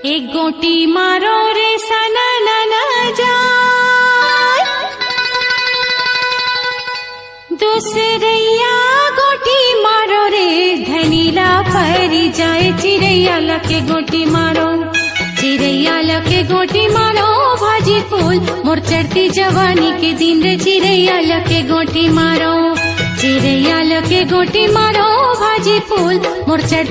एक गोटी मारो रे सना न जाए, दूसरैया गोटी मारो रे धनीला परी जाए। चिड़ैया लके गोटी मारो, चिड़ैया लके गोटी मारो भाजी फूल मोर चढ़ती जवानी के दिन रे। चिड़ैया लके गोटी मारो, चिड़ैया लके गोटी मारो भाजी फूल मोर चढ़ती